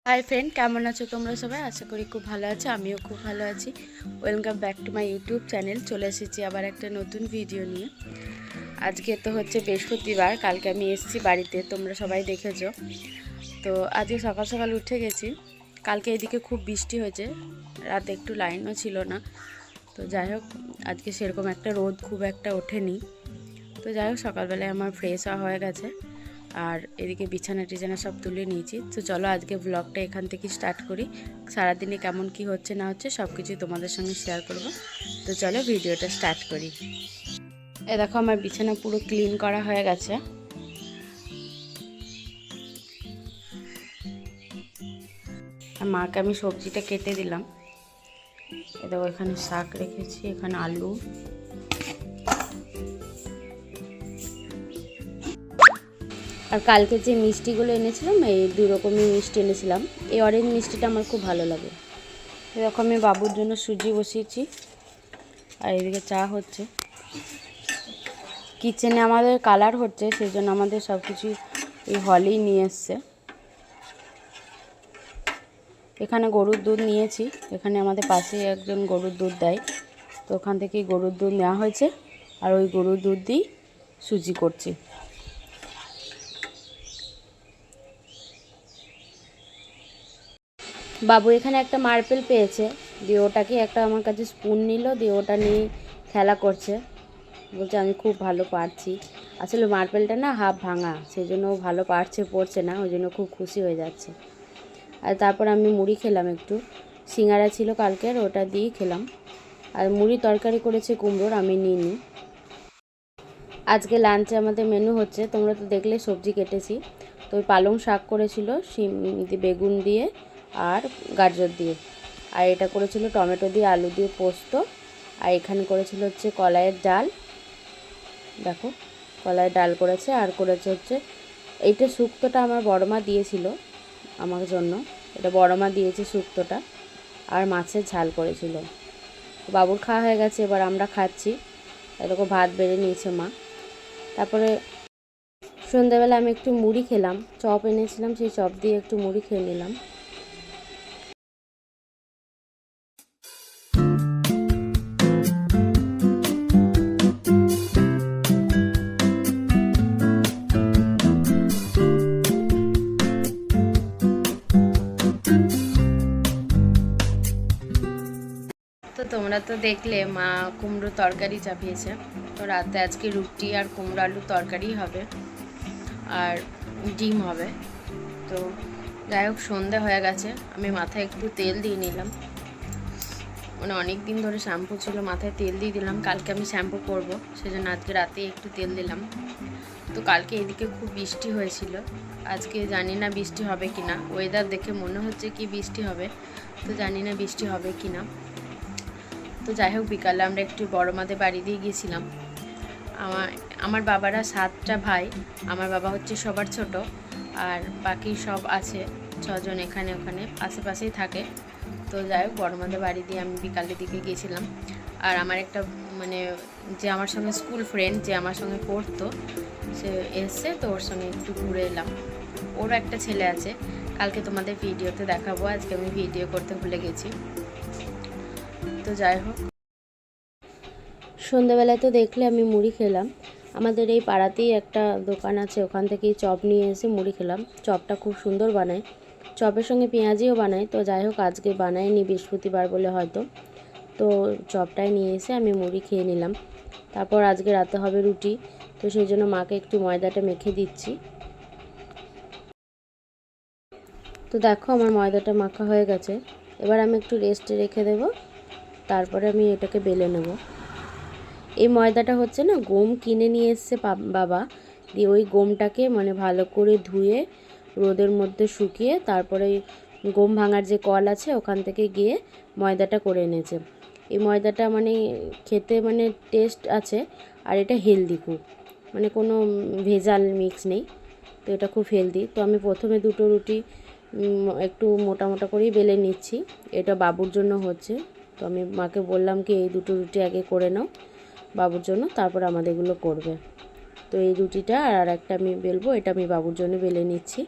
Hi friend, কেমন আছো তোমরা সবাই? আশা করি খুব ভালো আছো। আমিও খুব ভালো আছি। Welcome back to my YouTube channel. চলে এসেছি আবার একটা নতুন ভিডিও নিয়ে। আজকে তো হচ্ছে বৃহস্পতিবার, কালকে আমি এসেছি বাড়িতে, তোমরা সবাই দেখেছো। তো আজকে সকাল সকাল উঠে গেছি। কালকে এদিকে খুব বৃষ্টি হয়েছে, রাতে একটু লাইনও ছিল না। তো যাই হোক, আজকে সেরকম একটা রোদ খুব একটা ওঠেনি। তো যাই হোক, সকালবেলায় আমার ফ্রেশ হয়ে গেছে, আর এদিকে বিছানা টিছানা সব তুলে নিয়েছি। তো চলো আজকে ব্লগটা এখান থেকে স্টার্ট করি। সারাদিনে কেমন কি হচ্ছে না হচ্ছে সব কিছুই তোমাদের সঙ্গে শেয়ার করব। তো চলো ভিডিওটা স্টার্ট করি। এ দেখো, আমার বিছানা পুরো ক্লিন করা হয়ে গেছে। আর মাকে আমি সবজিটা কেটে দিলাম। এ দেখো, এখানে শাক রেখেছি, এখানে আলু, আর কালকে যে মিষ্টিগুলো এনেছিলাম, এই দুই রকমই মিষ্টি এনেছিলাম। এই অরেঞ্জ মিষ্টিটা আমার খুব ভালো লাগে। এরকম আমি বাবুর জন্য সুজি বসিয়েছি, আর এদিকে চা হচ্ছে। কিচেনে আমাদের কালার হচ্ছে, সেই জন্য আমাদের সব কিছু এই হলেই নিয়ে এসছে। এখানে গরুর দুধ নিয়েছি, এখানে আমাদের পাশে একজন গরুর দুধ দেয়, তো ওখান থেকেই গরুর দুধ নেওয়া হয়েছে। আর ওই গরুর দুধ দিয়েই সুজি করছি। বাবু এখানে একটা মার্বেল পেয়েছে, দিয়ে ওটাকে একটা আমার কাছে স্পুন নিল, দিয়ে ওটা নিয়ে খেলা করছে। বলছে আমি খুব ভালো পারছি। আসলে মার্বেলটা না হাফ ভাঙা, সেই জন্য ও ভালো পারছে, পড়ছে না, ওই জন্য খুব খুশি হয়ে যাচ্ছে। আর তারপর আমি মুড়ি খেলাম একটু। সিঙ্গারা ছিল কালকের, ওটা দিয়েই খেলাম। আর মুড়ি তরকারি করেছে কুমড়োর, আমি নিইনি। আজকে লাঞ্চে আমাদের মেনু হচ্ছে, তোমরা তো দেখলে সবজি কেটেছি, তো ওই পালং শাক করেছিল শিম বেগুন দিয়ে আর গাজর দিয়ে। আর এটা করেছিল টমেটো দিয়ে আলু দিয়ে পোস্ত। আর এখানে করেছিল হচ্ছে কলাইয়ের ডাল। দেখো, কলাইয়ের ডাল করেছে। আর করেছে হচ্ছে, এইটা শুক্তোটা আমার বড়মা দিয়েছিল আমার জন্য, এটা বড়মা দিয়েছে শুক্তোটা। আর মাছের ঝাল করেছিল। বাবুর খাওয়া হয়ে গেছে, এবার আমরা খাচ্ছি। এরকম ভাত বেড়ে নিয়েছে মা। তারপরে সন্ধ্যাবেলা আমি একটু মুড়ি খেলাম, চপ এনেছিলাম, সেই চপ দিয়ে একটু মুড়ি খেয়ে নিলাম। তো তোমরা তো দেখলে মা কুমড়ো তরকারি চাপিয়েছে। তো রাতে আজকে রুটি আর কুমড়ো আলুর তরকারি হবে, আর ডিম হবে। তো যাই হোক, সন্ধে হয়ে গেছে, আমি মাথায় একটু তেল দিয়ে নিলাম। মানে অনেক দিন ধরে শ্যাম্পু ছিল, মাথায় তেল দিয়ে দিলাম। কালকে আমি শ্যাম্পু করবো, সেজন্য আজকে রাতে একটু তেল দিলাম। তো কালকে এদিকে খুব বৃষ্টি হয়েছিল, আজকে জানি না বৃষ্টি হবে কি না। ওয়েদার দেখে মনে হচ্ছে কি বৃষ্টি হবে, তো জানি না বৃষ্টি হবে কি না। তো যাই হোক, বিকালে আমরা একটু বড়মাদের বাড়ি দিয়ে গিয়েছিলাম। আমার বাবারা 7টা ভাই, আমার বাবা হচ্ছে সবার ছোট, আর বাকি সব আছে 6জন এখানে ওখানে আশেপাশেই থাকে। তো যাই হোক, বড়মাদের বাড়ি দিয়ে আমি বিকালের দিকে গিয়েছিলাম। আর আমার একটা মানে যে আমার সঙ্গে স্কুল ফ্রেন্ড, যে আমার সঙ্গে পড়তো, সে এসছে, তো ওর সঙ্গে একটু ঘুরে এলাম। ওরও একটা ছেলে আছে, কালকে তোমাদের ভিডিওতে দেখাবো, আজকে আমি ভিডিও করতে ভুলে গেছি। তো যাই হোক, সন্ধ্যাবেলায় তো দেখলে আমি মুড়ি খেলাম। আমাদের এই পাড়াতেই একটা দোকান আছে, ওখান থেকেই চপ নিয়ে এসে মুড়ি খেলাম। চপটা খুব সুন্দর বানায়, চপের সঙ্গে পেঁয়াজিও বানায়। তো যাই হোক, আজকে বানায়নি, বৃহস্পতিবার বলে হয়তো। তো চপটাই নিয়ে এসে আমি মুড়ি খেয়ে নিলাম। তারপর আজকে রাতে হবে রুটি, তো সেই জন্য মাকে একটু ময়দাটা মেখে দিচ্ছি। তো দেখো, আমার ময়দাটা মাখা হয়ে গেছে, এবার আমি একটু রেস্টে রেখে দেব, তারপরে আমি এটাকে বেলে নেব। এই ময়দাটা হচ্ছে না, গম কিনে নিয়ে এসছে বাবা, দিয়ে ওই গমটাকে মানে ভালো করে ধুয়ে রোদের মধ্যে শুকিয়ে, তারপরে গম ভাঙার যে কল আছে ওখান থেকে গিয়ে ময়দাটা করে এনেছে। এই ময়দাটা মানে খেতে মানে টেস্ট আছে, আর এটা হেলদি খুব, মানে কোনো ভেজাল মিক্স নেই। তো এটা খুব হেলদি। তো আমি প্রথমে দুটো রুটি একটু মোটা মোটা করেই বেলে নিচ্ছি, এটা বাবুর জন্য হচ্ছে। তো আমি মাকে বললাম কি, এই দুটো রুটি আগে করে নাও বাবুর জন্য, তারপর আমাদেরগুলো করবে। তো এই রুটিটা আর একটা আমি বেলবো, এটা আমি বাবুর জন্য বেলে নিচ্ছি।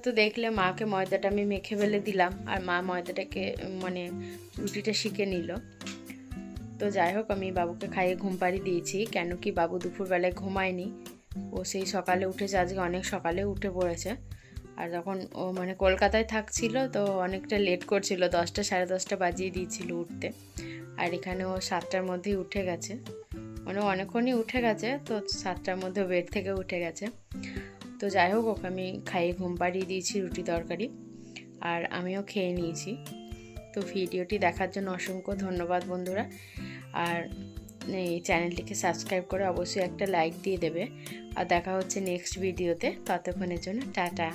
তো দেখলে মাকে ময়দাটা আমি মেখে ফেলে দিলাম, আর মা ময়দাটাকে মানে রুটিটা শিখে নিল। তো যাই হোক, আমি বাবুকে খাইয়ে ঘুম পাড়িয়ে দিয়েছি, কেন কি বাবু দুপুরবেলায় ঘুমায়নি। ও সেই সকালে উঠেছে, আজকে অনেক সকালে উঠে পড়েছে। আর তখন ও মানে কলকাতায় থাকছিল, তো অনেকটা লেট করছিল, 10টা সাড়ে 10টা বাজিয়ে দিয়েছিল উঠতে। আর এখানে ও 7টার মধ্যেই উঠে গেছে, মানে অনেকক্ষণই উঠে গেছে, তো 7টার মধ্যে বেড থেকে উঠে গেছে। তো যাই হোক, ওকে আমি খাইয়ে ঘুম পাড়িয়ে দিয়েছি রুটি তরকারি, আর আমিও খেয়ে নিয়েছি। তো ভিডিওটি দেখার জন্য অসংখ্য ধন্যবাদ বন্ধুরা। আর এই চ্যানেলটিকে সাবস্ক্রাইব করে অবশ্যই একটা লাইক দিয়ে দেবে। আর দেখা হচ্ছে নেক্সট ভিডিওতে, ততক্ষণের জন্য টাটা।